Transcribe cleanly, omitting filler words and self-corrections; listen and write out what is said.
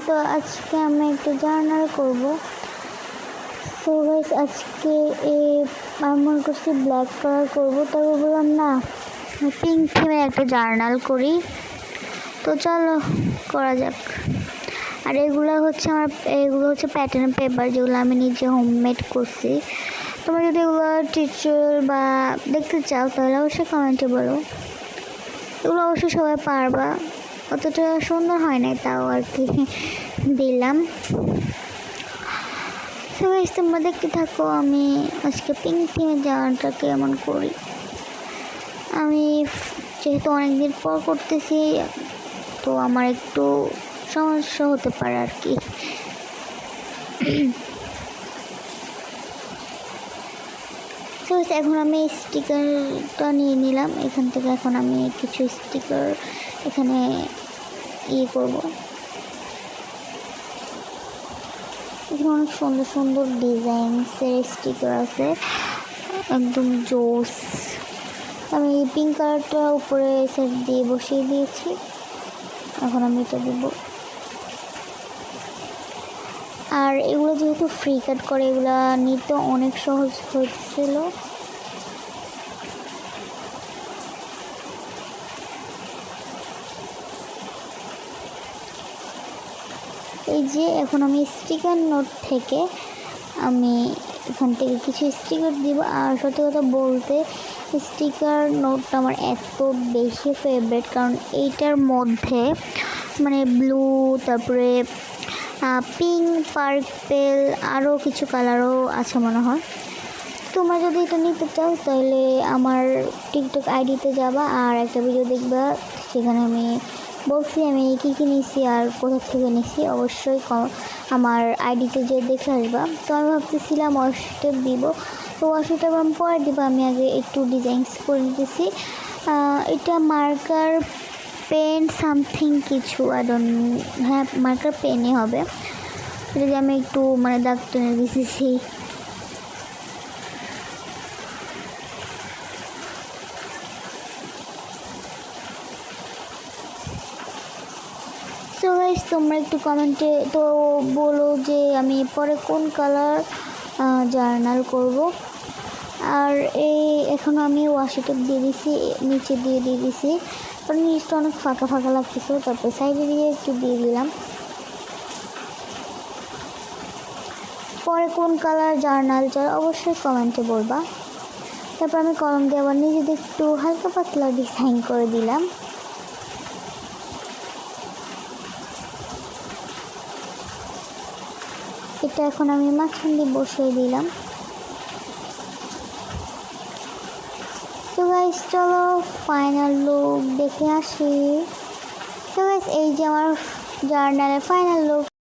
তো আজকে আমি একটা জার্নাল করব। তো গাইস আজকে আমি মনে করছি ব্ল্যাক কালার করবো, তবে বললাম না পিঙ্ক থিমের একটা জার্নাল করি। তো চলো করা যাক। আর এগুলো হচ্ছে প্যাটার্ন পেপার, যেগুলো আমি নিজে হোমমেড করছি। তোমরা যদি এগুলো টিউটোরিয়াল বা দেখতে চাও তাহলে অবশ্যই কমেন্টে বলো। এগুলো অবশ্যই সবাই পারবা, অতটা সুন্দর হয় নাই তাও আর কি দিলাম। সবাই তোমরা দেখতে থাকো আমি আজকে পিঙ্ক থিমের জামাটা কেমন করি। আমি যেহেতু অনেকদিন পর করতেছি তো আমার একটু সমস্যা হতে পারে আর কি। তো এখন আমি স্টিকারটা নিয়ে নিলাম এখান থেকে। এখন আমি কিছু স্টিকার এখানে করবো। এখানে অনেক সুন্দর সুন্দর ডিজাইনসের স্টিকার আছে, একদম জোস। আমি পিঙ্ক কালারটা উপরে সেট দিয়ে বসিয়ে দিয়েছি, এখন আমি এটা দিব। আর এগুলো যেহেতু ফ্রি কাট করে, এগুলো নিতে অনেক সহজ হচ্ছিল। এই যে এখন আমি স্টিকার নোট থেকে আমি এখান থেকে কিছু স্টিকার দিব। আর সত্যি কথা বলতে স্টিকার নোটটা আমার এত বেশি ফেভারিট, কারণ এইটার মধ্যে মানে ব্লু, তারপরে পিঙ্ক, পার্পেল, আরও কিছু কালারও আছে মনে হয়। তোমরা যদি এটা নিতে চাও তাহলে আমার টিকটক আইডিতে যাবা আর একটা ভিডিও দেখবা, সেখানে আমি বলছি আমি কী কী নিছি আর কোথা থেকে নিছি। অবশ্যই আমার আইডিতে যে দেখে আসবা। তো আমি ভাবতেছিলাম ওয়াশটা দিব, তো ওয়াশটা আমি পরে দিব। আমি আগে একটু ডিজাইনস করে নিতেছি। এটা মার্কার পেন সামথিং কিছু, হ্যাঁ মার্কার পেনই হবে। এটা যে আমি একটু মানে দাগ টেনে দিতেছি। সো গাইস তোমরা একটু কমেন্টে তো বলো যে আমি পরে কোন কালার জার্নাল করব। আর এখন আমি ওয়াশিটা দিয়ে দিছি, নিচে দিয়ে দিছি, কারণ নিচটা অনেক ফাঁকা ফাঁকা লাগতেছিল। তারপরে সাইডে দিয়ে একটু দিয়ে দিলাম। পরে কোন কালার জার্নাল চাই অবশ্যই কমেন্টে বলবা। তারপর আমি কলম দিয়ে আবার নিজেদের একটু হালকা পাতলা ডিজাইন করে দিলাম। এটা এখন আমি মাঝখান দিয়ে বসিয়ে দিলাম। তো গাইস চলো ফাইনাল লুক দেখে আসি। তো গাইস এই যে আমার জার্নালের ফাইনাল লুক।